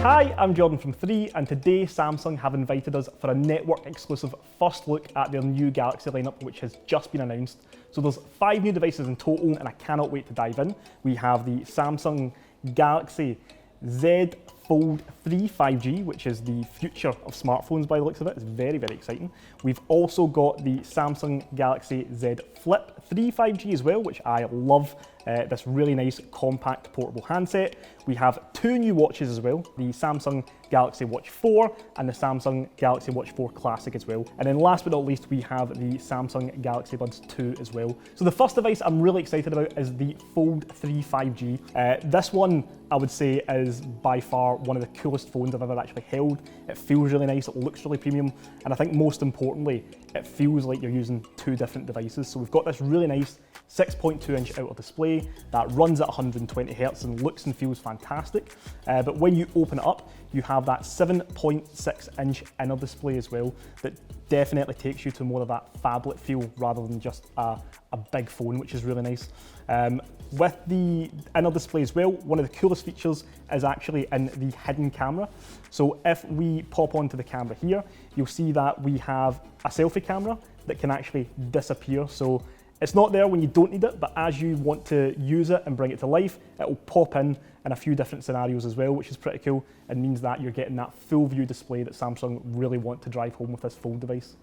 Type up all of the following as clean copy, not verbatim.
Hi, I'm Jordan from 3, and today Samsung have invited us for a network exclusive first look at their new Galaxy lineup, which has just been announced. So there's 5 new devices in total, and I cannot wait to dive in. We have the Samsung Galaxy Z Fold 3 5G, which is the future of smartphones by the looks of it. It's very, very exciting. We've also got the Samsung Galaxy Z Flip 3 5G as well, which I love. This really nice compact portable handset. We have 2 new watches as well, the Samsung Galaxy Watch 4 and the Samsung Galaxy Watch 4 Classic as well. And then last but not least, we have the Samsung Galaxy Buds 2 as well. So the first device I'm really excited about is the Fold 3 5G. This one, I would say, is by far one of the coolest phones I've ever actually held. It feels really nice, it looks really premium, and I think most importantly, it feels like you're using 2 different devices. So we've got this really nice 6.2-inch outer display that runs at 120 Hz and looks and feels fantastic. But when you open it up, you have that 7.6-inch inner display as well that definitely takes you to more of that phablet feel rather than just a big phone, which is really nice. With the inner display as well, one of the coolest features is actually in the hidden camera. So if we pop onto the camera here, you'll see that we have a selfie camera that can actually disappear. So it's not there when you don't need it, but as you want to use it and bring it to life, it will pop in a few different scenarios as well, which is pretty cool and means that you're getting that full view display that Samsung really want to drive home with this Fold device.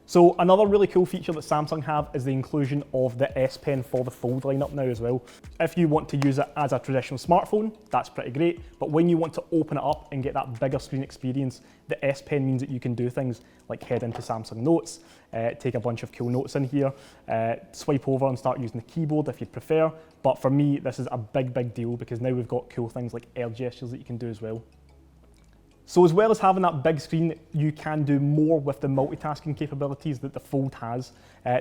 So another really cool feature that Samsung have is the inclusion of the S Pen for the Fold lineup now as well. If you want to use it as a traditional smartphone, that's pretty great, but when you want to open it up and get that bigger screen experience, the S Pen means that you can do things like head into Samsung Notes, take a bunch of cool notes in here, swipe over and start using the keyboard if you'd prefer, but for me this is a big deal because now we've got cool things like air gestures that you can do as well. So as well as having that big screen, you can do more with the multitasking capabilities that the Fold has.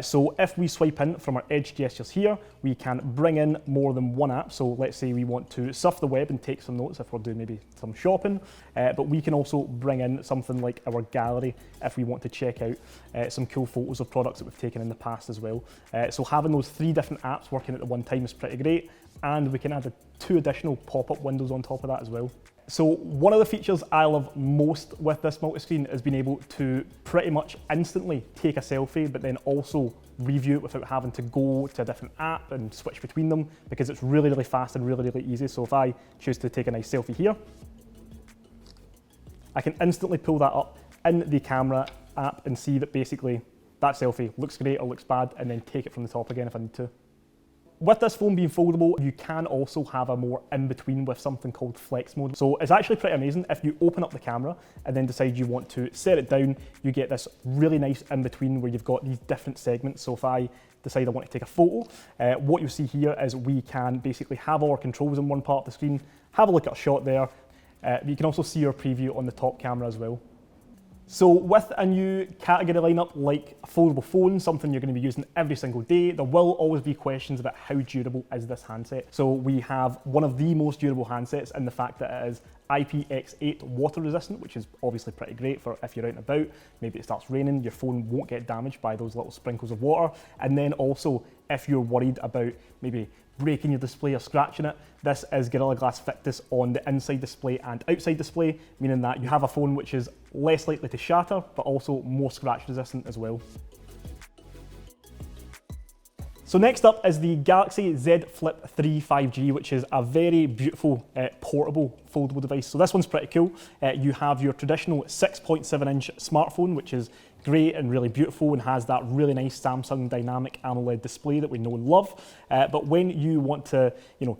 So if we swipe in from our edge gestures here, we can bring in more than one app. So let's say we want to surf the web and take some notes if we're doing maybe some shopping, but we can also bring in something like our gallery if we want to check out some cool photos of products that we've taken in the past as well. So having those 3 different apps working at the one time is pretty great, and we can add 2 additional pop-up windows on top of that as well. So one of the features I love most with this multi-screen is being able to pretty much instantly take a selfie, but then also review it without having to go to a different app and switch between them, because it's really fast and really easy. So if I choose to take a nice selfie here, I can instantly pull that up in the camera app and see that basically that selfie looks great or looks bad, and then take it from the top again if I need to. With this phone being foldable, you can also have a more in-between with something called flex mode. So it's actually pretty amazing. If you open up the camera and then decide you want to set it down, you get this really nice in-between where you've got these different segments. So if I decide I want to take a photo, what you'll see here is we can basically have our controls in one part of the screen, have a look at a shot there. You can also see your preview on the top camera as well. So with a new category lineup like a foldable phone, something you're going to be using every single day, there will always be questions about how durable is this handset. So we have one of the most durable handsets in the fact that it is IPX8 water resistant, which is obviously pretty great for if you're out and about, maybe it starts raining, your phone won't get damaged by those little sprinkles of water. And then also, if you're worried about maybe breaking your display or scratching it, this is Gorilla Glass Victus on the inside display and outside display, meaning that you have a phone which is less likely to shatter, but also more scratch resistant as well. So next up is the Galaxy Z Flip 3 5G, which is a very beautiful portable foldable device. So this one's pretty cool. You have your traditional 6.7-inch smartphone, which is great and really beautiful and has that really nice Samsung dynamic AMOLED display that we know and love. But when you want to,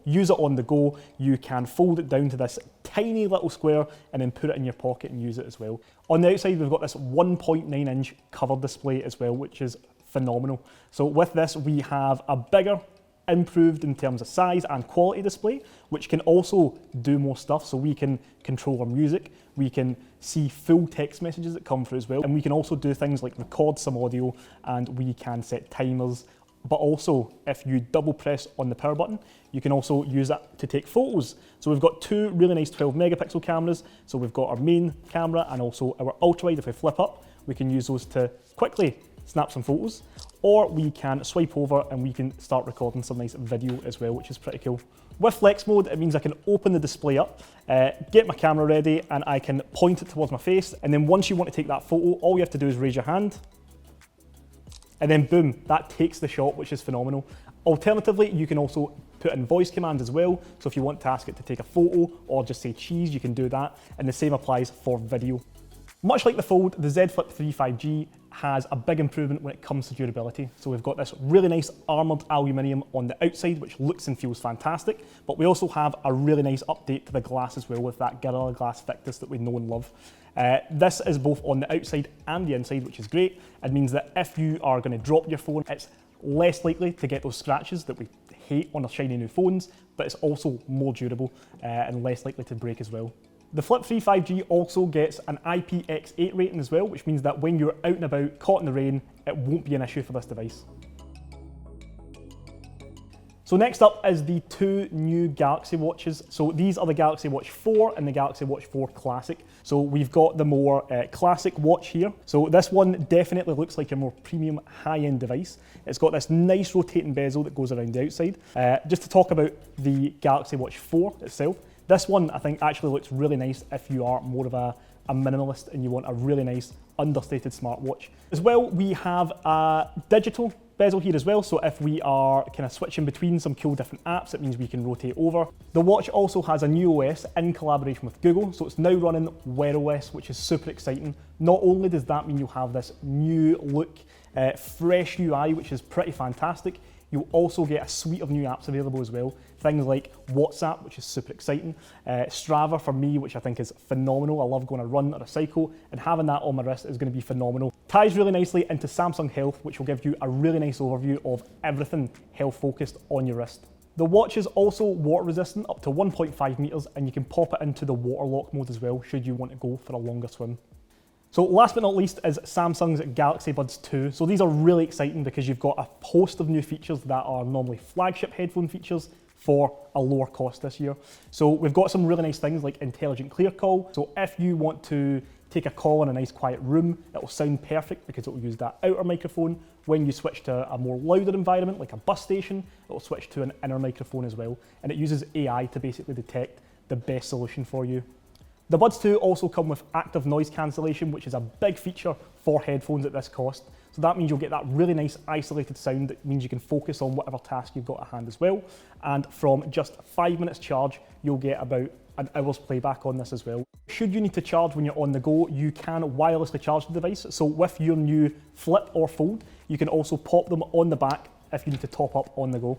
use it on the go, you can fold it down to this tiny little square and then put it in your pocket and use it as well. On the outside, we've got this 1.9-inch covered display as well, which is phenomenal. So with this, we have a bigger, improved in terms of size and quality display, which can also do more stuff. So we can control our music, we can see full text messages that come through as well, and we can also do things like record some audio, and we can set timers. But also, if you double press on the power button, you can also use that to take photos. So we've got 2 really nice 12 megapixel cameras. So we've got our main camera and also our ultra wide. If we flip up, we can use those to quickly snap some photos. or we can swipe over and we can start recording some nice video as well, which is pretty cool. With flex mode, it means I can open the display up, get my camera ready, and I can point it towards my face. And then once you want to take that photo, all you have to do is raise your hand, and then boom, that takes the shot, which is phenomenal. Alternatively, you can also put in voice commands as well. So if you want to ask it to take a photo or just say cheese, you can do that. And the same applies for video. Much like the Fold, the Z Flip3 5G has a big improvement when it comes to durability. So we've got this really nice armoured aluminium on the outside, which looks and feels fantastic, but we also have a really nice update to the glass as well with that Gorilla Glass thickness that we know and love. This is both on the outside and the inside, which is great. It means that if you are going to drop your phone, it's less likely to get those scratches that we hate on our shiny new phones, but it's also more durable and less likely to break as well. The Flip3 5G also gets an IPX8 rating as well, which means that when you're out and about, caught in the rain, it won't be an issue for this device. So next up is the two new Galaxy Watches. So these are the Galaxy Watch 4 and the Galaxy Watch 4 Classic. So we've got the more classic watch here. So this one definitely looks like a more premium high-end device. It's got this nice rotating bezel that goes around the outside. Just to talk about the Galaxy Watch 4 itself, this one I think actually looks really nice if you are more of a minimalist and you want a really nice understated smartwatch. As well, we have a digital bezel here as well, so if we are kind of switching between some cool different apps, it means we can rotate over. The watch also has a new OS in collaboration with Google, so it's now running Wear OS, which is super exciting. Not only does that mean you'll have this new look, fresh UI, which is pretty fantastic, you'll also get a suite of new apps available as well. Things like WhatsApp, which is super exciting, Strava for me, which I think is phenomenal. I love going a run or a cycle, and having that on my wrist is going to be phenomenal. Ties really nicely into Samsung Health, which will give you a really nice overview of everything health focused on your wrist. The watch is also water resistant up to 1.5 meters, and you can pop it into the water lock mode as well, should you want to go for a longer swim. So last but not least is Samsung's Galaxy Buds 2. So these are really exciting because you've got a host of new features that are normally flagship headphone features for a lower cost this year. So we've got some really nice things like intelligent clear call. So if you want to take a call in a nice quiet room, it will sound perfect because it will use that outer microphone. When you switch to a more louder environment like a bus station, it will switch to an inner microphone as well. And it uses AI to basically detect the best solution for you. The Buds 2 also come with active noise cancellation, which is a big feature for headphones at this cost. So that means you'll get that really nice isolated sound that means you can focus on whatever task you've got at hand as well. And from just 5 minutes charge, you'll get about an hour's playback on this as well. Should you need to charge when you're on the go, you can wirelessly charge the device. So with your new Flip or Fold, you can also pop them on the back if you need to top up on the go.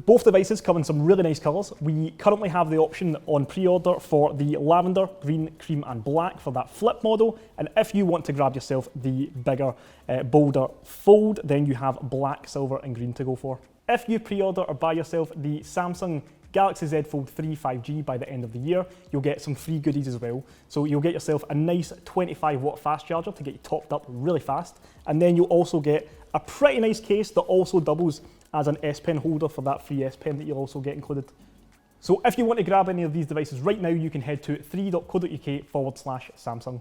Both devices come in some really nice colours. We currently have the option on pre-order for the lavender, green, cream and black for that Flip model. And if you want to grab yourself the bigger, bolder Fold, then you have black, silver and green to go for. If you pre-order or buy yourself the Samsung Galaxy Z Fold3 5G by the end of the year, you'll get some free goodies as well. So you'll get yourself a nice 25 watt fast charger to get you topped up really fast. And then you'll also get a pretty nice case that also doubles as an S Pen holder for that free S Pen that you'll also get included. So if you want to grab any of these devices right now, you can head to 3.co.uk/Samsung.